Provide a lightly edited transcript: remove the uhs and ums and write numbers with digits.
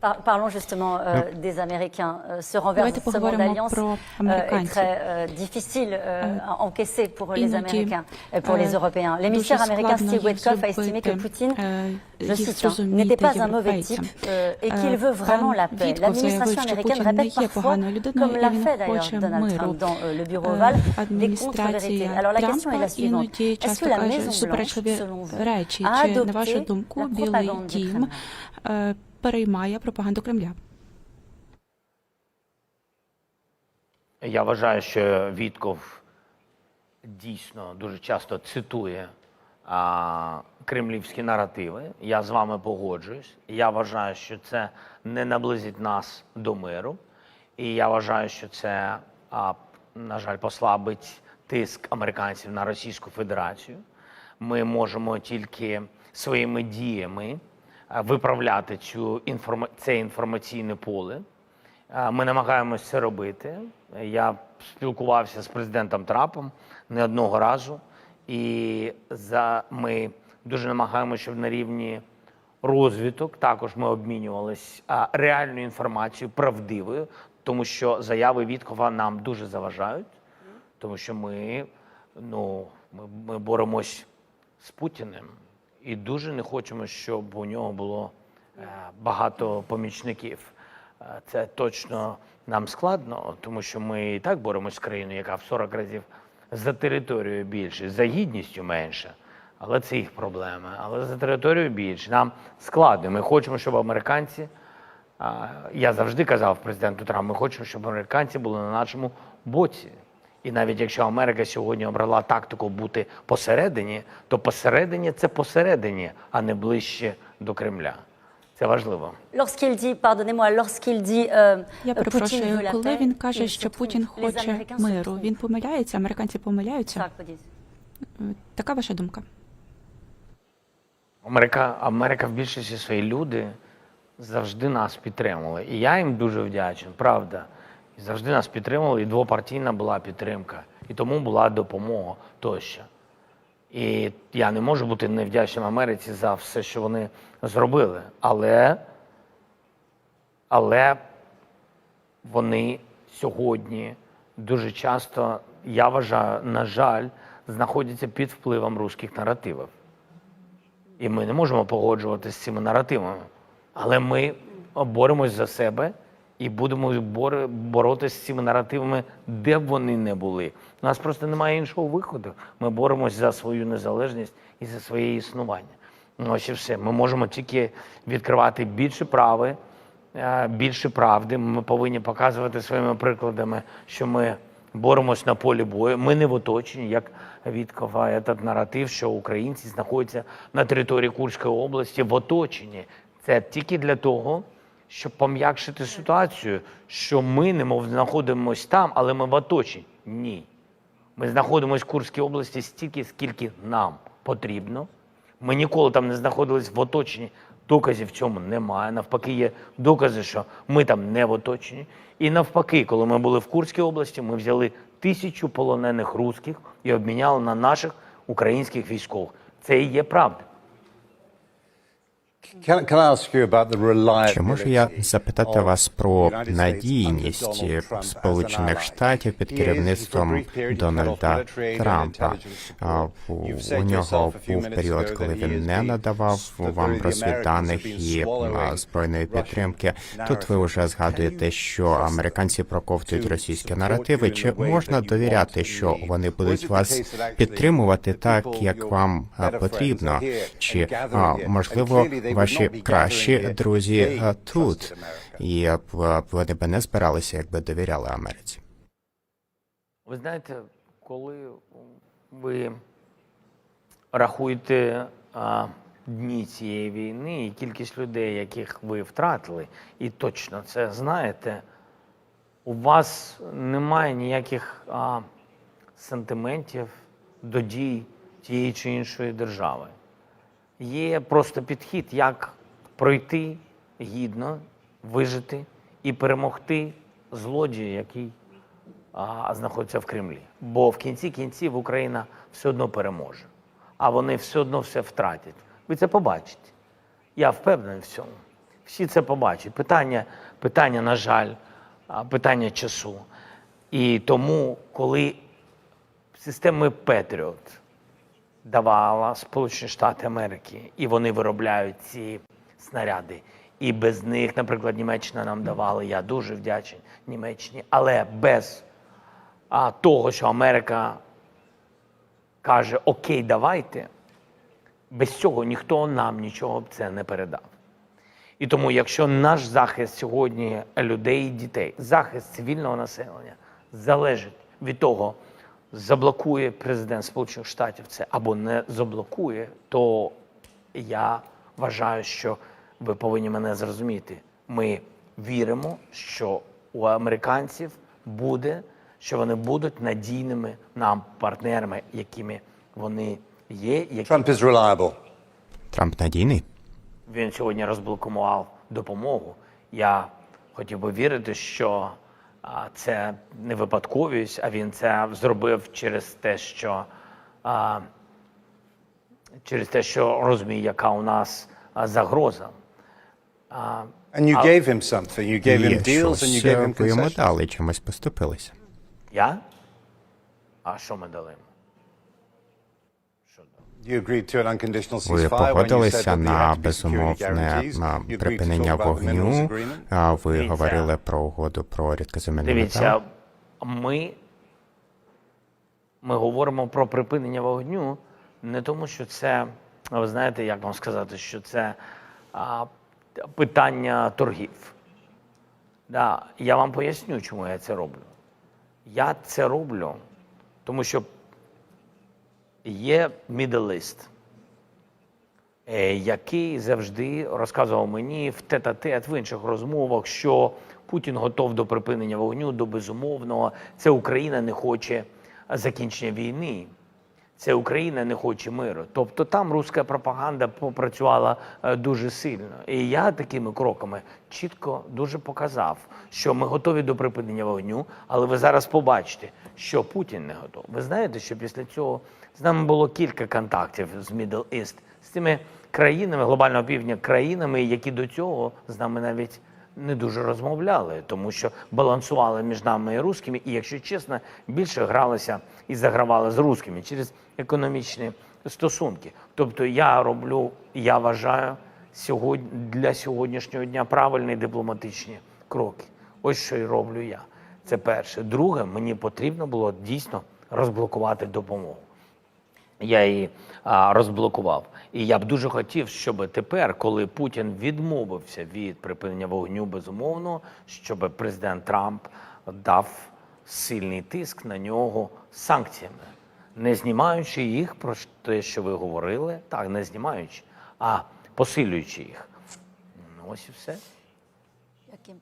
Parlons justement des Américains. Ce renversement d'alliance est très difficile à encaisser pour les Américains, pour les Européens. L'émissaire américain Steve Witkoff a estimé que Poutine, je cite, n'était pas un mauvais type et qu'il veut vraiment la paix. L'administration américaine répète parfois, comme l'a fait d'ailleurs Donald Trump dans le bureau ovale, des contre-vérités. Alors la question est la suivante. Est-ce que la Maison-Blanche, selon vous, a adopté la propagande du Kremlin? Переймає пропаганду Кремля. Я вважаю, що Вітков дійсно дуже часто цитує кремлівські наративи. Я з вами погоджуюсь. Я вважаю, що це не наблизить нас до миру. І я вважаю, що це, на жаль, послабить тиск американців на Російську Федерацію. Ми можемо тільки своїми діями виправляти це інформаційне поле. Ми намагаємося це робити. Я спілкувався з президентом Трампом не одного разу. І ми дуже намагаємося, щоб на рівні розвиток також ми обмінювалися реальною інформацією, правдивою, тому що заяви Віткова нам дуже заважають, тому що ми боремось з Путіним. І дуже не хочемо, щоб у нього було багато помічників. Це точно нам складно, тому що ми і так боремося з країною, яка в 40 разів за територією більше, за гідністю менше. Але це їх проблеми. Але за територією більше. Нам складно. Ми хочемо, щоб американці, я завжди казав президенту Трампу, ми хочемо, щоб американці були на нашому боці. І навіть якщо Америка сьогодні обрала тактику бути посередині, то посередині – це посередині, а не ближче до Кремля. Це важливо. Я перепрошую, коли він каже, що Путін хоче миру, він помиляється, американці помиляються? Така ваша думка? Америка в більшості свої люди завжди нас підтримували. І я їм дуже вдячний, правда. І завжди нас підтримували, і двопартійна була підтримка, і тому була допомога тощо. І я не можу бути невдячним Америці за все, що вони зробили. Але вони сьогодні дуже часто, я вважаю, на жаль, знаходяться під впливом руських наративів. І ми не можемо погоджуватися з цими наративами. Але ми боремось за себе і будемо боротися з цими наративами, де б вони не були. У нас просто немає іншого виходу. Ми боремось за свою незалежність і за своє існування. Ось і все. Ми можемо тільки відкривати більше правди. Ми повинні показувати своїми прикладами, що ми боремось на полі бою. Ми не в оточенні, як Віткова, цей наратив, що українці знаходяться на території Курської області в оточенні. Це тільки для того, щоб пом'якшити ситуацію, що ми немов знаходимося там, але ми в оточенні. Ні. Ми знаходимося в Курській області стільки, скільки нам потрібно. Ми ніколи там не знаходились в оточенні. Доказів в цьому немає. Навпаки, є докази, що ми там не в оточенні. І навпаки, коли ми були в Курській області, ми взяли 1000 полонених русських і обміняли на наших українських військових. Це і є правда. Чи можу я запитати вас про надійність Сполучених Штатів під керівництвом Дональда Трампа? У нього був період, коли він не надавав вам розвідданих і збройної підтримки. Тут ви вже згадуєте, що американці проковтують російські наративи. Чи можна довіряти, що вони будуть вас підтримувати так, як вам потрібно? Чи, можливо, ваші кращі друзі тут, і вони б не збиралися, якби довіряли Америці? Ви знаєте, коли ви рахуєте дні цієї війни і кількість людей, яких ви втратили, і точно це знаєте, у вас немає ніяких сантиментів до дій тієї чи іншої держави. Є просто підхід, як пройти гідно, вижити і перемогти злодія, який знаходиться в Кремлі. Бо в кінці кінців Україна все одно переможе, а вони все одно все втратять. Ви це побачите. Я впевнений в цьому. Всі це побачать. Питання, на жаль, питання часу. І тому, коли системи Петріот давала Сполучені Штати Америки, і вони виробляють ці снаряди, і без них, наприклад, Німеччина нам давала, я дуже вдячний Німеччині, але без того, що Америка каже, окей, давайте, без цього ніхто нам нічого б це не передав. І тому, якщо наш захист сьогодні людей і дітей, захист цивільного населення залежить від того, заблокує президент Сполучених Штатів це або не заблокує, то я вважаю, що ви повинні мене зрозуміти. Ми віримо, що у американців буде, що вони будуть надійними нам партнерами, якими вони є. Trump is reliable. Трамп надійний? Він сьогодні розблокував допомогу. Я хотів би вірити, що це не випадковість, а він це зробив через те, що розуміє, яка у нас загроза. And you gave him something. You gave him Є deals and you щось, gave him ви йому concessions. дали, чимось поступилися. Я? А що ми дали йому? You agreed to an unconditional Ви ceasefire when you said погодилися that there на had to be security безумовне guarantees. You agreed to припинення talk about the minerals вогню, agreement. а ви Дивіться. говорили про угоду про рідкоземельний метал. Дивіться, ми говоримо про припинення вогню не тому, що це, ви знаєте, як вам сказати, що це питання торгів. Да, я вам поясню, чому я це роблю. Я це роблю, тому що є Middle East, який завжди розказував мені в тет-а-тет, в інших розмовах, що Путін готов до припинення вогню, до безумовного. Це Україна не хоче закінчення війни. Це Україна не хоче миру. Тобто там руська пропаганда попрацювала дуже сильно. І я такими кроками чітко дуже показав, що ми готові до припинення вогню, але ви зараз побачите, що Путін не готов. Ви знаєте, що після цього з нами було кілька контактів з Middle East, з тими країнами, глобального півдня, країнами, які до цього з нами навіть не дуже розмовляли, тому що балансували між нами і русскими, і, якщо чесно, більше гралися і загравали з русскими через економічні стосунки. Тобто я вважаю для сьогоднішнього дня правильні дипломатичні кроки. Ось що й роблю я. Це перше. Друге, мені потрібно було дійсно розблокувати допомогу. Я її розблокував. І я б дуже хотів, щоб тепер, коли Путін відмовився від припинення вогню безумовно, щоб президент Трамп дав сильний тиск на нього санкціями. Не знімаючи їх, про те, що ви говорили, так, не знімаючи, а посилюючи їх. Ось і все. Яким?